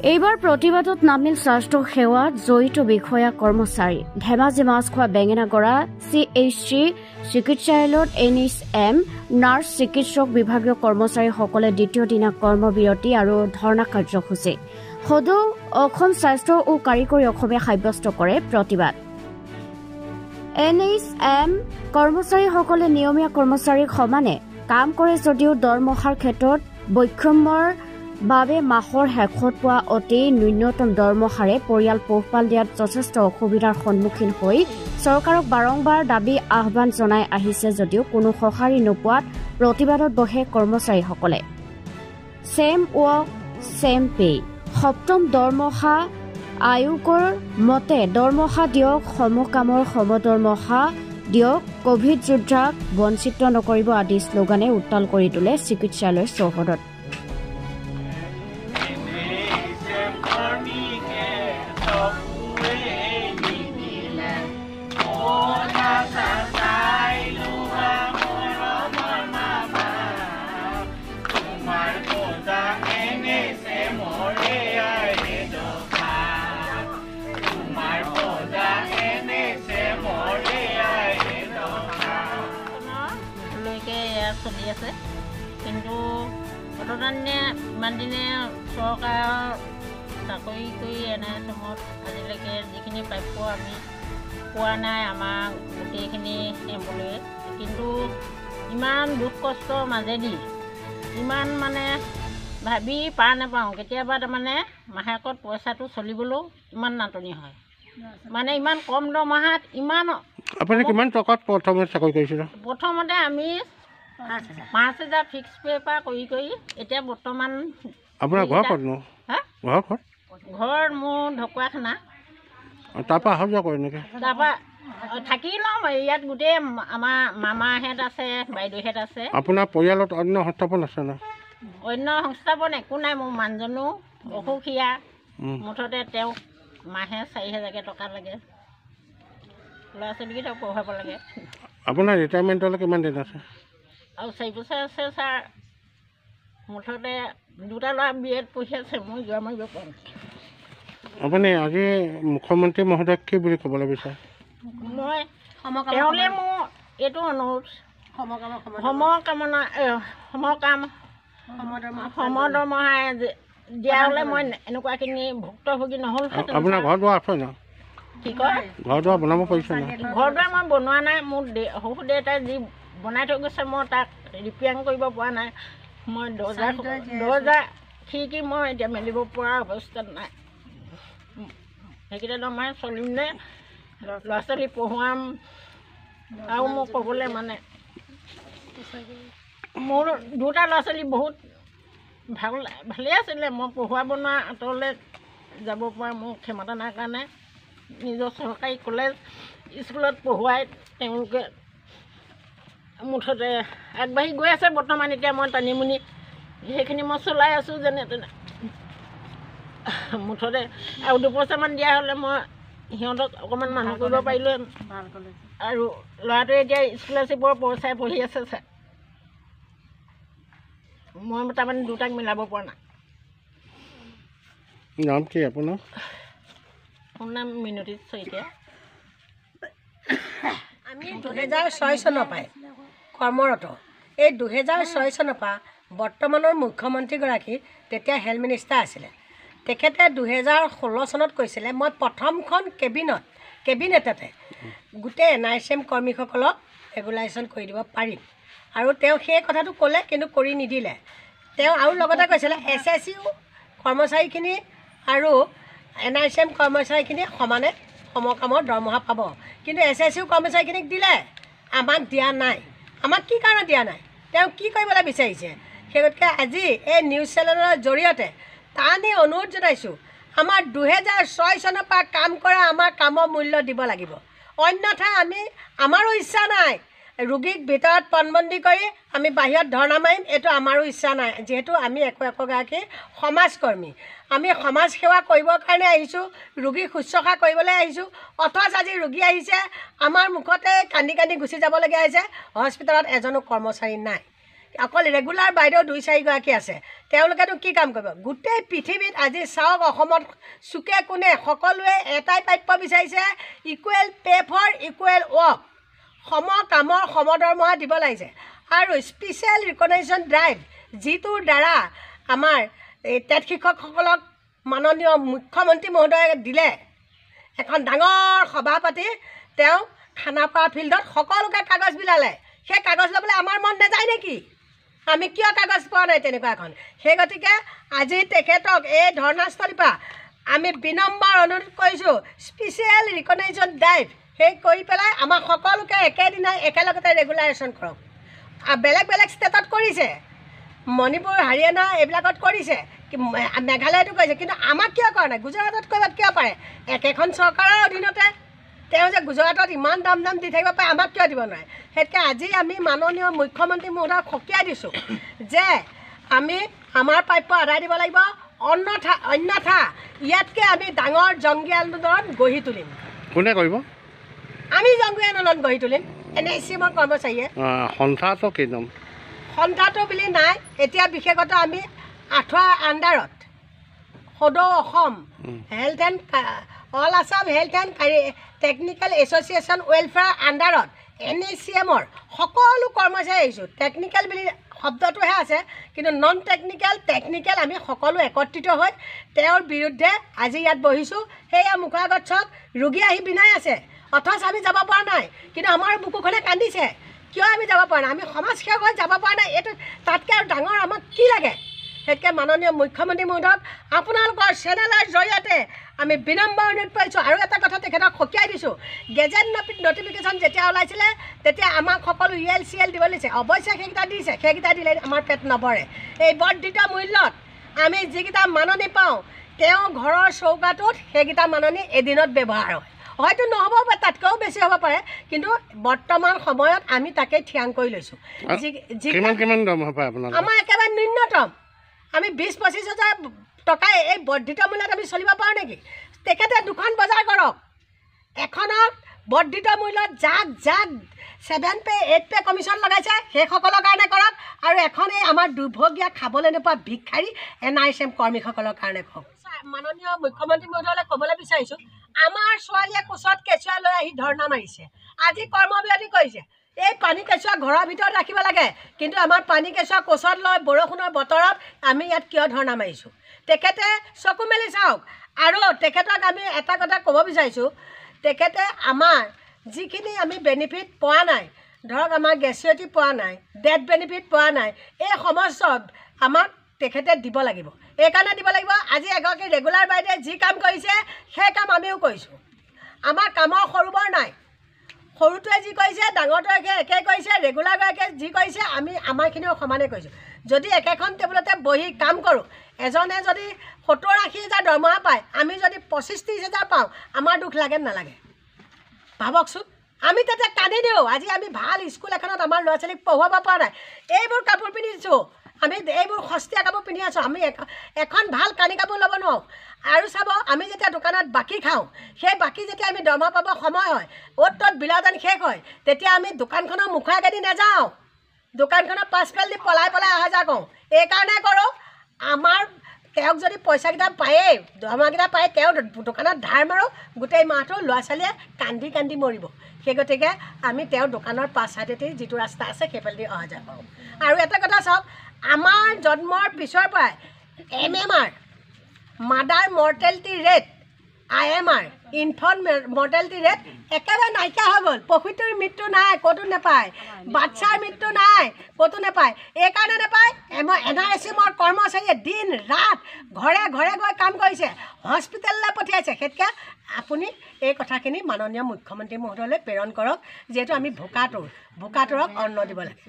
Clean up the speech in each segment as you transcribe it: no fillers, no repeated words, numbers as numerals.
এইবাৰ প্ৰতিবাদত নামিল স্বাস্থ্য সেৱাত জড়িত বিষয়া কৰ্মচাৰী ধেমাজি মাছখোৱা বেঙেনাগড়া CHC চিকিৎসালয়ত NHM নাৰ্ছ চিকিৎসক বিভাগীয় কৰ্মচাৰীসকলে দ্বিতীয় দিনা কৰ্মবিৰতি আৰু ধৰ্ণা কাৰ্যসূচী সদৌ অসম স্বাস্থ্য ও কাৰিকৰী অসমে সাব্যস্ত কৰে প্ৰতিবাদ NHM কৰ্মচাৰীসকলে নিয়মীয়া কৰ্মচাৰীক সমানে কাম কৰে যদিও দৰমহাৰ ক্ষেত্ৰত বৈষম্যৰ বাবে মাহৰ শেষত পোৱা অতি ন্যূনতম দৰমহাৰে পৰিয়াল পোহপাল দিয়াত যথেষ্ট অসুবিধাৰ সন্মুখীন হৈ চৰকাৰক বাৰংবাৰ দাবী আহ্বান জনাই আহিছে যদিও কোনো সঁহাৰি নোপোৱাত প্ৰতিবাদত বহে কৰ্মচাৰীসকলে চেম ৱৰ্ক চেম পে সপ্তম দৰমহা আয়োগৰ মতে দৰমহা দিয়ক সমকামৰ সমদৰমহা দিয়ক কোভিড যোদ্ধাক বঞ্চিত নকৰিব আদি শ্লোগানে উত্তাল কৰি তোলে চিকিৎসালয়ৰ চৌহদত চলি আছে কিন্তু বৰ্তমানে ইমান দিনে চৰকাৰৰ চাকৰি কৰি NHMত আজিলৈকে যিখিনি প্ৰাপ্য আমি পোৱা নাই আমাৰ গোটেইখিনি এম্প্লয়ী কিন্তু ইমান দুখ কষ্টৰ মাজেদি ইমান মানে ভাবি পাৰ নাপাওঁ কেতিয়াবা তাৰমানে মাহেকত পইচাটো চলিবলৈও ইমান নাটনি হয় মানে ইমান কম দৰমহাত ইমান আপুনি কিমান টকাত প্ৰথমে চাকৰি কৰিছিল প্ৰথমতে আমি 5,000 ফিক্স পেপাৰ কৰি এতিয়া বৰ্তমান আপোনাৰ ঘৰ ক'ত নো ঘৰ মোৰ ঢকুৱাখানা তাৰপৰা অহা যোৱা কৰে নেকি তাৰপৰা থাকি লওঁ ইয়াত গোটেই আমাৰ মামাহেঁত আছে বাইদেউহেঁত আছে আপোনাৰ পৰিয়ালত অন্য সংস্থাপন আছে ন অন্য সংস্থাপন একো নাই মোৰ মানুহজনো অসুখীয়া মুঠতে তেওঁক মাহে 4,000কৈ টকা লাগে ল'ৰা ছোৱালীকেইটাও পঢ়াব লাগে আপোনাৰ ৰিটায়াৰমেণ্টলৈ কিমান দিন আছে আৰু 4 বছৰ আছে ছাৰ মুঠতে দুটা ল'ৰা BA পঢ়ি আছে মই যোৱা মাৰিব পৰা নাই আপুনি আজি মুখ্যমন্ত্ৰী মহোদয়ক কি বুলি ক'বলৈ বিচাৰে মই তেওঁলৈ মোৰ এইটো অনুৰোধ সমদৰমহাই দিয়া হ'লে মই এনেকুৱাখিনি ভুক্তভোগী নহ'ল আপোনাৰ ঘৰ দুৱাৰ আছে ন কি কয় ঘৰ দুৱাৰ বনাব পাৰিছে ন ঘৰ দুৱাৰ মই বনোৱা নাই মোৰ শহু দেউতাই যি বনাই থৈ গৈছে মই তাক ৰিপেয়াৰিং কৰিব পৰা নাই মই দৰ্জা খিৰিকী মই এতিয়া মেলিব পৰা অৱস্থাত নাই সেইকেইটা মই চলিম নে ল'ৰা ছোৱালী পঢ়ুৱাম আৰু মোক ক'বলৈ মানে মোৰ দুটা ল'ৰা ছোৱালী বহুত ভালেই আছিলে মই পঢ়ুৱাব নোৱাৰা আঁতৰলৈ যাব পৰা মোৰ ক্ষমতা নাই কাৰণে নিজৰ চৰকাৰী কলেজ স্কুলত পঢ়ুৱাই তেওঁলোকে মুঠতে আগবাঢ়ি গৈ আছে বৰ্তমান এতিয়া মই টানিমুনি সেইখিনি মই চলাই আছোঁ যেনে তেনে মুঠতে আৰু 2 পইচামান দিয়া হ'লে মই সিহঁতক অকণমান মানুহ কৰিব পাৰিলোঁ আৰু ল'ৰাটোৱে এতিয়া স্কলাৰশ্বিপৰ পইচাই পঢ়ি আছে ছাৰ মই তাৰমানে দুটাক মিলাব পৰা নাই নাম কি আপোনাৰ মোৰ নাম মিনতি শইকীয়া আমি 2006 চনৰ পৰাই কৰ্মৰত এই 2006 চনৰ পৰা বৰ্তমানৰ মুখ্যমন্ত্ৰীগৰাকী তেতিয়া হেল্থ মিনিষ্টাৰ আছিলে তেখেতে 2016 চনত কৈছিলে মই প্ৰথমখন কেবিনেটতে গোটেই NHM কৰ্মীসকলক ৰেগুলাইজেশ্যন কৰি দিব পাৰিম আৰু তেওঁ সেই কথাটো ক'লে কিন্তু কৰি নিদিলে তেওঁ আৰু লগতে কৈছিলে SSU কৰ্মচাৰীখিনি আৰু NHM কৰ্মচাৰীখিনি সমানে সমকামৰ দৰমহা পাব কিন্তু SSU কৰ্মচাৰীখিনিক দিলে আমাক দিয়া নাই আমাক কি কাৰণে দিয়া নাই তেওঁ কি কৰিবলৈ বিচাৰিছে সেই গতিকে আজি এই নিউজ চেনেলৰ জৰিয়তে টানি অনুৰোধ জনাইছোঁ আমাৰ 2006 চনৰ পৰা কাম কৰা আমাৰ কামৰ মূল্য দিব লাগিব অন্যথা আমাৰো ইচ্ছা নাই ৰোগীক ভিতৰত পণবন্দী কৰি আমি বাহিৰত ধৰ্ণা মাৰিম এইটো আমাৰো ইচ্ছা নাই যেহেতু আমি একোগৰাকী সমাজকৰ্মী আমি সমাজ সেৱা কৰিবৰ কাৰণে আহিছোঁ ৰোগীক শুশ্ৰূষা কৰিবলৈ আহিছোঁ অথচ আজি ৰোগী আহিছে আমাৰ মুখতে কান্দি কান্দি গুচি যাবলগীয়া হৈছে হস্পিটেলত এজনো কৰ্মচাৰী নাই অকল ৰেগুলাৰ বাইদেউ 2-4গৰাকী আছে তেওঁলোকেতো কি কাম কৰিব গোটেই পৃথিৱীত আজি চাওক অসমত চুকে কোণে সকলোৱে এটাই প্ৰাপ্য বিচাৰিছে equal pay for equal work সম কামৰ সম দৰমহা দিব লাগিছে আৰু স্পেচিয়েল ৰিকগনাইজেশ্যন ড্ৰাইভ যিটোৰ দ্বাৰা আমাৰ এই টেট শিক্ষকসকলক মাননীয় মুখ্যমন্ত্ৰী মহোদয়ে দিলে এখন ডাঙৰ সভা পাতি তেওঁ খানাপাৰা ফিল্ডত সকলোকে কাগজ বিলালে সেই কাগজ ল'বলৈ আমাৰ মন নাযায় নেকি আমি কিয় কাগজ পোৱা নাই তেনেকুৱা এখন সেই গতিকে আজি তেখেতক এই ধৰ্ণাস্থলীৰ পৰা আমি বিনম্ৰ অনুৰোধ কৰিছোঁ স্পেচিয়েল ৰিকগনাইজেশ্যন ড্ৰাইভ সেই কৰি পেলাই আমাৰ সকলোকে একেদিনাই একেলগতে ৰেগুলাৰেশ্যন কৰক বেলেগ বেলেগ ষ্টেটত কৰিছে মণিপুৰ হাৰিয়ানা এইবিলাকত কৰিছে মেঘালয়তো কৰিছে কিন্তু আমাক কিয় কৰা নাই গুজৰাটত কৰিব কিয় পাৰে একেখন চৰকাৰৰ অধীনতে তেওঁ যে গুজৰাটত ইমান দাম দি থাকিব পাৰে আমাক কিয় দিব নোৱাৰে সেইটোকে আজি আমি মাননীয় মুখ্যমন্ত্ৰী মহোদয়ক সকীয়াই দিছোঁ যে আমি আমাৰ প্ৰাপ্য আদায় দিব লাগিব অন্যথা ইয়াতকৈ আমি ডাঙৰ জংগী আন্দোলন গঢ়ি তুলিম কোনে কৰিব আমি জংগী আন্দোলন গঢ়ি তুলিম NSCMৰ কৰ্মচাৰীয়ে সন্থাটো কেইজন সন্থাটো বুলি নাই এতিয়া বিশেষত আমি আঁঠুৱাৰ আণ্ডাৰত সদৌ Assam health and all Assam health and technical association welfare আণ্ডাৰত NSCMৰ সকলো কৰ্মচাৰী আহিছোঁ টেকনিকেল বুলি শব্দটোহে আছে কিন্তু নন টেকনিকেল আমি সকলো একত্ৰিত হৈ তেওঁৰ বিৰুদ্ধে আজি ইয়াত বহিছোঁ সেয়া মুখৰ আগত চাওক ৰোগী আহি বিনাই আছে অথচ আমি যাব পৰা নাই কিন্তু আমাৰ বুকুখনে কান্দিছে কিয় আমি যাব পৰা নাই আমি সমাজসেৱক হৈ যাব পৰা নাই এইটো তাতকৈ আৰু ডাঙৰ আমাক কি লাগে সেইটোকে মাননীয় মুখ্যমন্ত্ৰী মহোদয়ক আপোনালোকৰ চেনেলৰ জৰিয়তে আমি বিনম্ৰ অনুৰোধ কৰিছোঁ আৰু এটা কথা তেখেতক সকীয়াই দিছোঁ গেজেট নটিফিকেশ্যন যেতিয়া ওলাইছিলে তেতিয়া আমাক সকলো UL-CL দিব লাগিছে অৱশ্যে সেইকেইটা দিছে সেইকেইটা দিলে আমাৰ পেট নভৰে এই বৰ্ধিত মূল্যত আমি যিকেইটা মাননি পাওঁ তেওঁ ঘৰৰ চৌকাটোত সেইকেইটা মাননি এদিনত ব্যৱহাৰ হয় হয়তো নহ'ব পাৰে তাতকৈও বেছি হ'ব পাৰে কিন্তু বৰ্তমান সময়ত আমি তাকে থিয়াং কৰি লৈছোঁ আমাৰ একেবাৰে ন্যূনতম আমি 20-25 হাজাৰ টকাই এই বৰ্ধিত মূল্যত আমি চলিব পাৰোঁ নেকি তেখেতে দুখন বজাৰ কৰক এখনত বৰ্ধিত মূল্যত যাক 7 পে 8 পে কমিশ্যন লগাইছে সেইসকলৰ কাৰণে কৰক আৰু এখন এই আমাৰ দুৰ্ভগীয়া খাবলৈ নোপোৱা ভিক্ষাৰী NRSM কৰ্মীসকলৰ কাৰণে কৰক মাননীয় মুখ্যমন্ত্ৰী মহোদয়লৈ ক'বলৈ বিচাৰিছোঁ আমাৰ ছোৱালীয়ে কোচত কেঁচুৱা লৈ আহি ধৰ্ণা মাৰিছে আজি কৰ্মবিৰতি কৰিছে এই পানী কেঁচুৱা ঘৰৰ ভিতৰত ৰাখিব লাগে কিন্তু আমাৰ পানী কেঁচুৱা কোচত লৈ বৰষুণৰ বতৰত আমি ইয়াত কিয় ধৰ্ণা মাৰিছোঁ তেখেতে চকু মেলি চাওক আৰু তেখেতক আমি এটা কথা ক'ব বিচাৰিছোঁ তেখেতে আমাৰ যিখিনি আমি বেনিফিট পোৱা নাই ধৰক আমাৰ গ্ৰেচুইটি পোৱা নাই ডেথ বেনিফিট পোৱা নাই এই সমস্ত আমাক তেখেতে দিব লাগিব এইকাৰণে দিব লাগিব আজি এগৰাকী ৰেগুলাৰ বাইদেৱে যি কাম কৰিছে সেই কাম আমিও কৰিছোঁ আমাৰ কামৰ সৰু বৰ নাই সৰুটোৱে যি কৰিছে ডাঙৰটোৱে একে কৰিছে ৰেগুলাৰগৰাকীয়ে যি কৰিছে আমি আমাৰখিনিও সমানে কৰিছোঁ যদি একেখন টেবুলতে বহি কাম কৰোঁ এজনে যদি 70-80 হাজাৰ দৰমহা পায় আমি যদি 25-30 হাজাৰ পাওঁ আমাৰ দুখ লাগে নালাগে ভাবকচোন আমি তাতে কান্দি দিওঁ আজি আমি ভাল স্কুল এখনত আমাৰ ল'ৰা ছোৱালীক পঢ়ুৱাব পৰা নাই এইবোৰ কাপোৰ পিন্ধিছোঁ আমি এইবোৰ সস্তীয়া কাপোৰ পিন্ধি আছোঁ আমি এখন ভাল কানি কাপোৰ ল'ব নোৱাৰোঁ আৰু চাব আমি যেতিয়া দোকানত বাকী খাওঁ সেই বাকী যেতিয়া আমি দৰমহা পাব সময় হয় অ'ত ত'ত বিলাদান শেষ হয় তেতিয়া আমি দোকানখনৰ মুখৰ আগেদি নাযাওঁ দোকানখনৰ পাছফাল দি পলাই অহা যোৱা কৰোঁ এইকাৰণে কৰোঁ আমাৰ তেওঁক যদি পইচাকেইটা পায়েই দৰমহাকেইটা পায় তেওঁ দোকানত ধাৰ মাৰোঁ গোটেই মাহটো ল'ৰা ছোৱালীয়ে কান্দি মৰিব সেই গতিকে আমি তেওঁৰ দোকানৰ পাছ চাইডেদি যিটো ৰাস্তা আছে সেইফালেদি অহা যোৱা কৰোঁ আৰু এটা কথা চাওক আমাৰ জন্মৰ পিছৰ পৰাই MMR mother mortality rate IMR infant mortality rate একেবাৰে নাইকিয়া হৈ গ'ল প্ৰসূতিৰ মৃত্যু নাই ক'তো নাপায় বাচ্ছাৰ মৃত্যু নাই ক'তো নাপায় এইকাৰণে নাপায় NRSMৰ কৰ্মচাৰীয়ে দিন ৰাত ঘৰে গৈ কাম কৰিছে হস্পিটেললৈ পঠিয়াইছে সেইটোকে আপুনি এই কথাখিনি মাননীয় মুখ্যমন্ত্ৰী মহোদয়লৈ প্ৰেৰণ কৰক যিহেতু আমি ভোকাতুৰক অন্ন দিব লাগে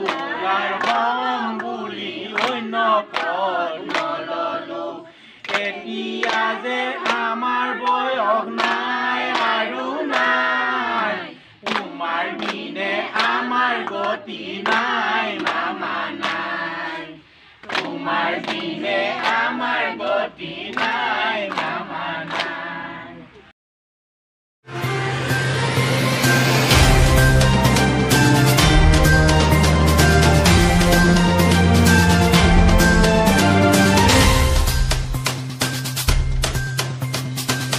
তোলাৰ হম বুলি অন্য পথ নললো এতিয়া যে আমাৰ বয়স নাই আৰু নাই তোমাৰ বিনে আমাৰ গতি নাই মামা নাই তোমাৰ বিনে আমাৰ গতি নাই